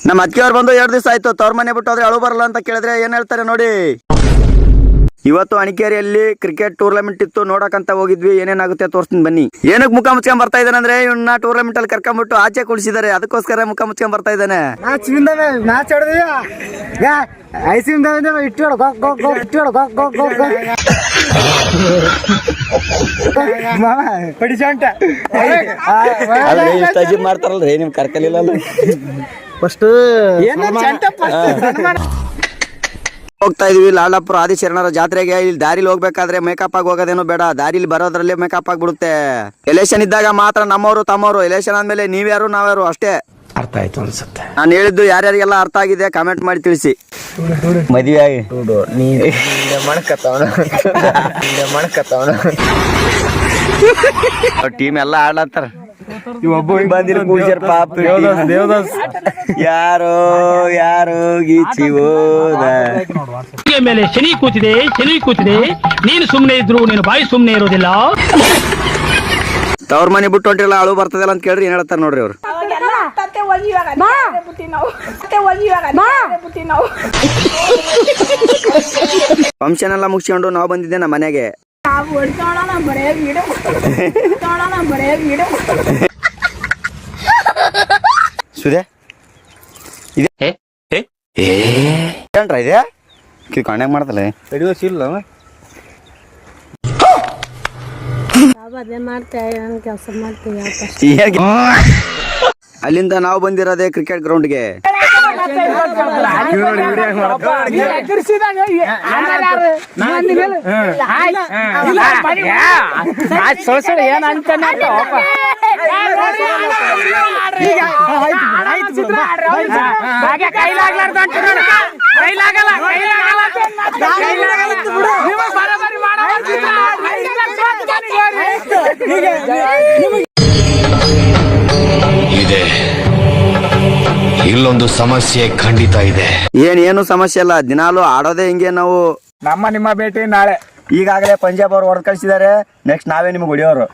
ನಮ್ಮ ಅತ್ತಿಗೆಯವ್ರು ಬಂದು 2 ದಿವಸ ಆಯ್ತು. ತವ್ರ ಮನೆ ಬಿಟ್ಟು ಹೋದ್ರೆ ಅಳು ಬರಲ್ಲ ಅಂತ ಕೇಳಿದ್ರೆ ಏನ್ ಹೇಳ್ತಾರೆ ನೋಡಿ. ಇವತ್ತು ಅಣಿಕೇರಿಯಲ್ಲಿ ಕ್ರಿಕೆಟ್ ಟೂರ್ನಮೆಂಟ್ ಇತ್ತು, ನೋಡಕಂತ ಹೋಗಿದ್ವಿ. ಏನೇನಾಗುತ್ತೆ ತೋರಿಸ್ತೀನಿ ಬನ್ನಿ. ಏನಕ್ಕೆ ಮುಖ ಮುಚ್ಕೊಂಡ್ ಬರ್ತಾ ಇದ್ದಾನೆ ಅಂದ್ರೆ ಇವನ್ನ ಟೂರ್ನಮೆಂಟ್ ಅಲ್ಲಿ ಕರ್ಕೊಂಡ್ಬಿಟ್ಟು ಆಚೆ ಕುಳಿಸಿದ್ದಾರೆ, ಅದಕ್ಕೋಸ್ಕರ ಮುಖ ಮುಚ್ಕೊಂಡ್ ಬರ್ತಾ ಇದ್ದಾನೆ. ಮಾಡ್ತಾರಲ್ರಿ ನಿಮ್ ಕರ್ಕಲಿಲ್ಲ ಫಸ್ಟ್ ಹೋಗ್ತಾ ಇದೀವಿ ಲಾಲಾಪುರ ಆದಿಶರಣರ ಜಾತ್ರೆಗೆ. ಇಲ್ಲಿ ದಾರಿಲಿ ಹೋಗ್ಬೇಕಾದ್ರೆ ಮೇಕಪ್ ಆಗಿ ಹೋಗೋದೇನೋ ಬೇಡ, ದಾರಿಲಿ ಬರೋದ್ರಲ್ಲೇ ಮೇಕಪ್ ಆಗ್ಬಿಡುತ್ತೆ. ಎಲೆಕ್ಷನ್ ಇದ್ದಾಗ ಮಾತ್ರ ನಮ್ಮವರು ತಮ್ಮವರು, ಎಲೆಕ್ಷನ್ ಆದ್ಮೇಲೆ ನೀವ್ಯಾರು ನಾವ್ಯಾರು ಅಷ್ಟೇ. ಅರ್ಥ ಆಯ್ತು ಅನ್ಸುತ್ತೆ. ನಾನು ಹೇಳಿದ್ದು ಯಾರ್ಯಾರಿಗೆಲ್ಲ ಅರ್ಥ ಆಗಿದೆ ಕಾಮೆಂಟ್ ಮಾಡಿ ತಿಳಿಸಿ. ಮದುವೆ ಆಗಿ ಟೀಮ್ ಎಲ್ಲ ಆಡ್ಲತ್ತಾರ. ಯಾರೋ ಯಾರೋ ಗೀಚಿ ಹೋದ ಮೇಲೆ ಶನಿ ಕೂತಿದೆ ನೀನು ಸುಮ್ನೆ ಇದ್ರು ನೀನು ಬಾಯಿ ಸುಮ್ನೆ ಇರೋದಿಲ್ಲ. ತವ್ರ ಮನೆ ಬಿಟ್ಟು ಹೊಂಟಿರಲ್ಲ ಅಳು ಬರ್ತದಲ್ಲ ಅಂತ ಕೇಳ್ರಿ ಏನ್ ಹೇಳ್ತಾರ ನೋಡ್ರಿ ಅವ್ರು. ಫಂಕ್ಷನ್ ಎಲ್ಲ ಮುಗಿಸ್ಕೊಂಡು ನಾವು ಬಂದಿದ್ದೆ ನಮ್ಮ ಮನೆಗೆ. ಸುದೆ ಇದೆ ಏನ್ರ ಇದೆ ಕಣ್ಣಾಗ ಮಾಡ್ತಲ್ಲ ಅಲ್ಲಿಂದ ನಾವು ಬಂದಿರೋದೇ ಕ್ರಿಕೆಟ್ ಗ್ರೌಂಡ್ಗೆ. ಇದೆ ಇಲ್ಲೊಂದು ಸಮಸ್ಯೆ ಖಂಡಿತ ಇದೆ. ಏನು ಸಮಸ್ಯೆ ಇಲ್ಲ, ದಿನಾಲು ಆಡೋದೇ ಹಿಂಗೆ ನಾವು. ನಿಮ್ಮ ಭೇಟಿ ನಾಳೆ. ಈಗಾಗಲೇ ಪಂಜಾಬ್ ಅವ್ರು ಹೊಡೆದು ಕಳಿಸಿದ್ದಾರೆ, ನೆಕ್ಸ್ಟ್ ನಾವೇ ನಿಮ್ಗೆ ಹೊಡಿಯೋರು.